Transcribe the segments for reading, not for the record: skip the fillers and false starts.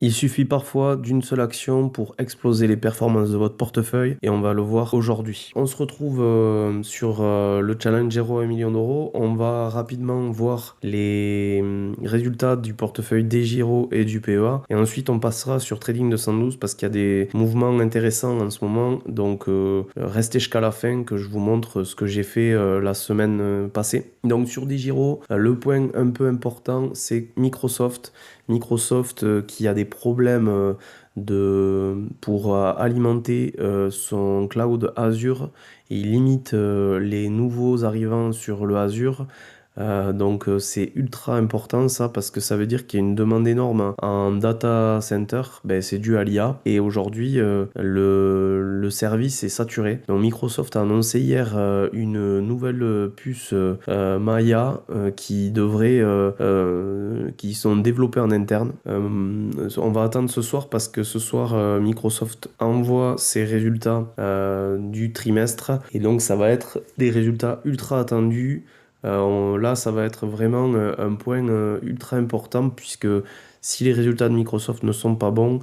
Il suffit parfois d'une seule action pour exploser les performances de votre portefeuille et on va le voir aujourd'hui. On se retrouve sur le challenge 0 à 1 million d'euros. On va rapidement voir les résultats du portefeuille DGiro et du PEA et ensuite on passera sur Trading 212 parce qu'il y a des mouvements intéressants en ce moment. Donc restez jusqu'à la fin que je vous montre ce que j'ai fait la semaine passée. Donc sur DGiro, le point un peu important c'est Microsoft. Microsoft qui a des problèmes pour alimenter son cloud Azure et il limite les nouveaux arrivants sur le Azure. Donc c'est ultra important ça parce que ça veut dire qu'il y a une demande énorme en data center, ben, c'est dû à l'IA et aujourd'hui le service est saturé. Donc Microsoft a annoncé hier une nouvelle puce Maya qui sont développées en interne. On va attendre ce soir parce que ce soir Microsoft envoie ses résultats du trimestre et donc ça va être des résultats ultra attendus. Là, ça va être vraiment un point ultra important puisque si les résultats de Microsoft ne sont pas bons,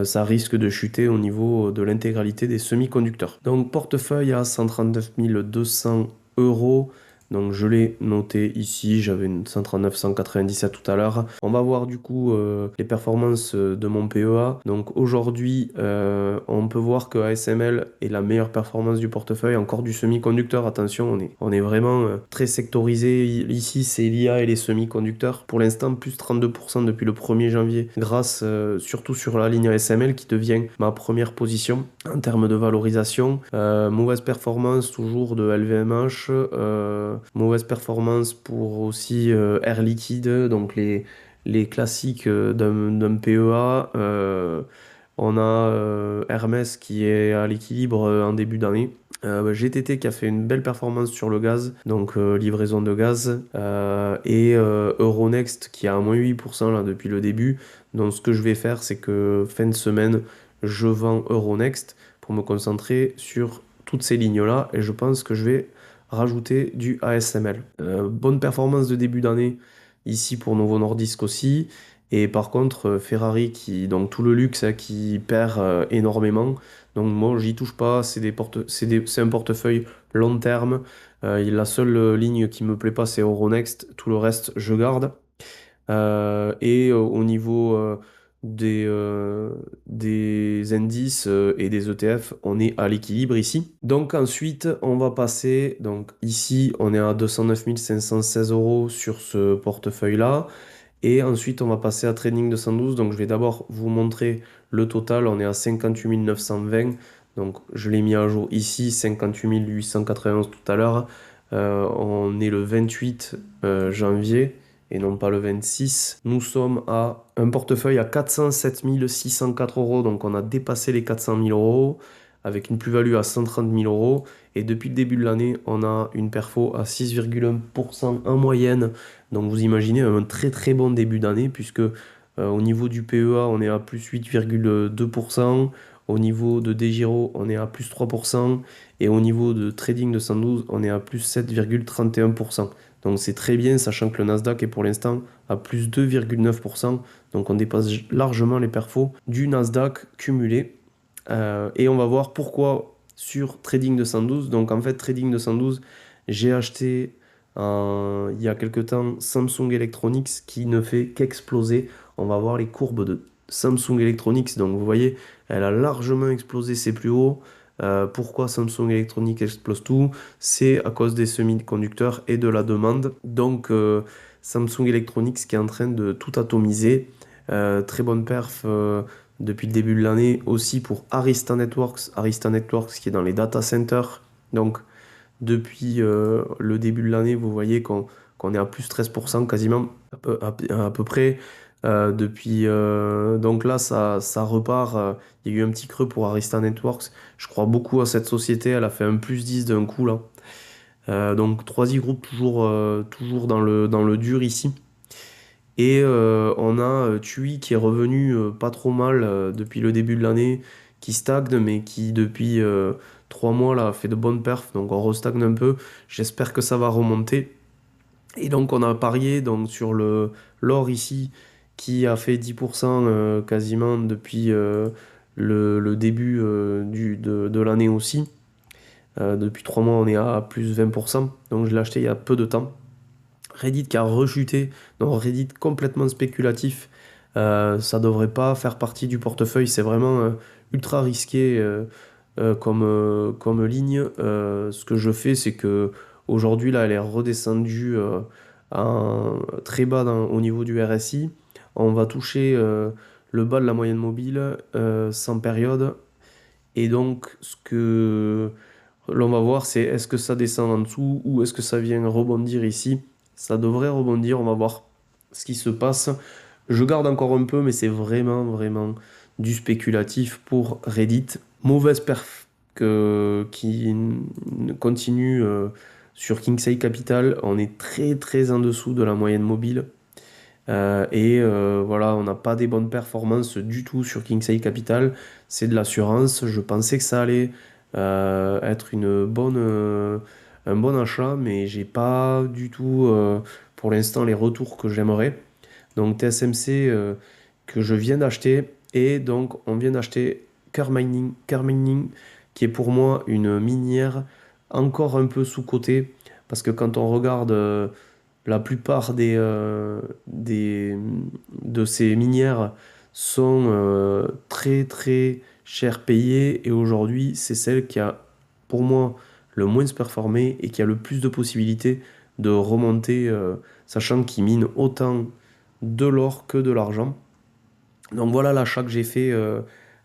ça risque de chuter au niveau de l'intégralité des semi-conducteurs. Donc, portefeuille à 139 200 euros. Donc, je l'ai noté ici, j'avais une 139 197 tout à l'heure. On va voir du coup les performances de mon PEA. Donc, aujourd'hui, on peut voir que ASML est la meilleure performance du portefeuille. Encore du semi-conducteur, attention, on est vraiment très sectorisé. Ici, c'est l'IA et les semi-conducteurs. Pour l'instant, plus 32% depuis le 1er janvier, grâce surtout sur la ligne ASML qui devient ma première position en termes de valorisation. Mauvaise performance toujours de LVMH. Mauvaise performance pour aussi Air Liquide, donc les classiques d'un PEA. On a Hermès qui est à l'équilibre en début d'année. GTT qui a fait une belle performance sur le gaz, donc livraison de gaz, et Euronext qui a à moins 8% là, depuis le début. Donc ce que je vais faire, c'est que fin de semaine, je vends Euronext pour me concentrer sur toutes ces lignes-là, et je pense que je vais rajouter du ASML. Bonne performance de début d'année ici pour Novo Nordisk aussi. Et par contre, donc tout le luxe qui perd énormément. Donc moi, j'y touche pas. C'est un portefeuille long terme. La seule ligne qui me plaît pas, c'est Euronext. Tout le reste, je garde. Au niveau des indices et des ETF, on est à l'équilibre ici. Donc ensuite, on va passer, donc ici, on est à 209 516 euros sur ce portefeuille-là. Et ensuite, on va passer à Trading 212. Donc je vais d'abord vous montrer le total. On est à 58 920. Donc je l'ai mis à jour ici, 58 891 tout à l'heure. On est le 28 janvier et non pas le 26. Nous sommes à un portefeuille à 407 604 euros, donc on a dépassé les 400 000 euros avec une plus-value à 130 000 euros. Et depuis le début de l'année, on a une perfo à 6,1% en moyenne. Donc vous imaginez un très très bon début d'année puisque au niveau du PEA, on est à plus 8,2%. Au niveau de DGiro, on est à plus 3%. Et au niveau de Trading 212, on est à plus 7,31%. Donc c'est très bien, sachant que le Nasdaq est pour l'instant à plus 2,9%. Donc on dépasse largement les perfos du Nasdaq cumulé. Et on va voir pourquoi sur Trading 212. Donc en fait, Trading 212, j'ai acheté il y a quelque temps Samsung Electronics qui ne fait qu'exploser. On va voir les courbes de Samsung Electronics. Donc vous voyez, elle a largement explosé ses plus hauts. Pourquoi Samsung Electronics explose tout? C'est à cause des semi-conducteurs et de la demande. Donc Samsung Electronics qui est en train de tout atomiser. Très bonne perf depuis le début de l'année aussi pour Arista Networks. Arista Networks qui est dans les data centers. Donc depuis le début de l'année, vous voyez qu'on est à plus 13% quasiment à peu près. Donc là, ça repart. Il y a eu un petit creux pour Arista Networks. Je crois beaucoup à cette société. Elle a fait un plus 10 d'un coup là. Donc 3i Group toujours dans le dur ici. Et on a TUI qui est revenu pas trop mal depuis le début de l'année, qui stagne, mais qui depuis 3 mois là, fait de bonnes perfs. Donc on restagne un peu. J'espère que ça va remonter. Et donc on a parié donc, sur l'or ici, qui a fait 10% quasiment depuis le début de l'année aussi. Depuis 3 mois, on est à plus 20%. Donc je l'ai acheté il y a peu de temps. Reddit qui a rechuté, donc Reddit complètement spéculatif. Ça devrait pas faire partie du portefeuille. C'est vraiment ultra risqué comme ligne. Ce que je fais, c'est que aujourd'hui là, elle est redescendue très bas au niveau du RSI. On va toucher le bas de la moyenne mobile sans période. Et donc, ce que l'on va voir, c'est est-ce que ça descend en dessous ou est-ce que ça vient rebondir ici. Ça devrait rebondir, on va voir ce qui se passe. Je garde encore un peu, mais c'est vraiment, vraiment du spéculatif pour Reddit. Mauvaise perf qui continue sur Kingside Capital. On est très, très en dessous de la moyenne mobile. Voilà, on n'a pas des bonnes performances du tout sur Kingside Capital. C'est de l'assurance. Je pensais que ça allait être un bon achat, mais j'ai pas du tout pour l'instant les retours que j'aimerais. Donc TSMC que je viens d'acheter et donc on vient d'acheter Car Mining qui est pour moi une minière encore un peu sous-cotée parce que quand on regarde la plupart de ces minières sont très très cher payées et aujourd'hui c'est celle qui a pour moi le moins performé et qui a le plus de possibilités de remonter, sachant qu'ils minent autant de l'or que de l'argent. Donc voilà l'achat que j'ai fait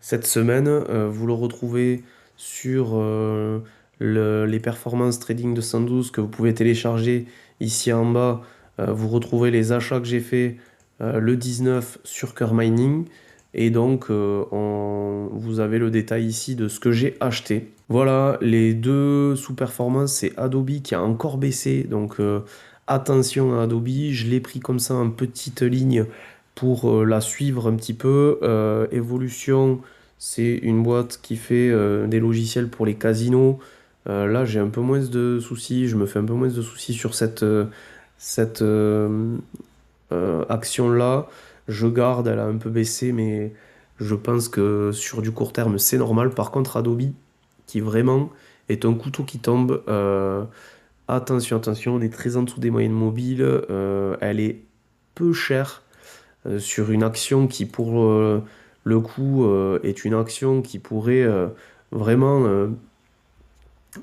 cette semaine. Vous le retrouvez sur les performances trading de 112 que vous pouvez télécharger ici en bas. Vous retrouvez les achats que j'ai fait le 19 sur Core Mining. Et donc vous avez le détail ici de ce que j'ai acheté. Voilà, les deux sous-performances, c'est Adobe qui a encore baissé. Donc attention à Adobe, je l'ai pris comme ça en petite ligne pour la suivre un petit peu. Evolution, c'est une boîte qui fait des logiciels pour les casinos. Là, j'ai un peu moins de soucis, je me fais un peu moins de soucis sur cette action-là. Je garde, elle a un peu baissé, mais je pense que sur du court terme, c'est normal. Par contre, Adobe, qui vraiment est un couteau qui tombe. Attention, attention, on est très en dessous des moyennes mobiles. Elle est peu chère sur une action qui, pour le coup, est une action qui pourrait vraiment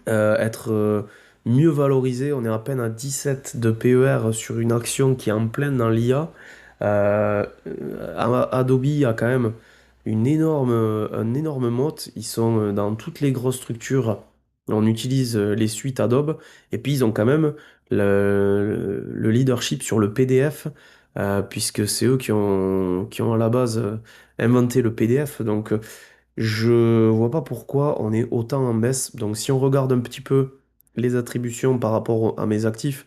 être mieux valorisée. On est à peine à 17 de PER sur une action qui est en pleine dans l'IA. Adobe a quand même un énorme moat. Ils sont dans toutes les grosses structures. On utilise les suites Adobe. Et puis, ils ont quand même le leadership sur le PDF, puisque c'est eux qui ont à la base inventé le PDF. Donc, je vois pas pourquoi on est autant en baisse. Donc, si on regarde un petit peu les attributions par rapport à mes actifs,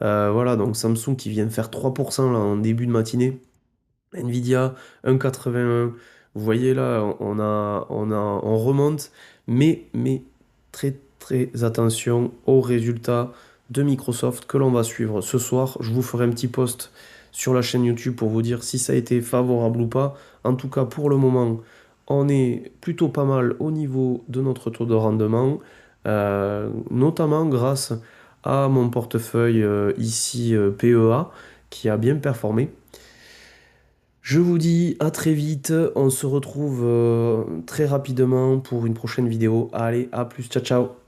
voilà, donc Samsung qui vient de faire 3% là, en début de matinée. Nvidia 1,81. Vous voyez là, on remonte, mais très très attention aux résultats de Microsoft que l'on va suivre ce soir. Je vous ferai un petit post sur la chaîne YouTube pour vous dire si ça a été favorable ou pas. En tout cas, pour le moment, on est plutôt pas mal au niveau de notre taux de rendement, notamment grâce à mon portefeuille ici PEA qui a bien performé. Je vous dis à très vite, on se retrouve très rapidement pour une prochaine vidéo. Allez, à plus, ciao ciao.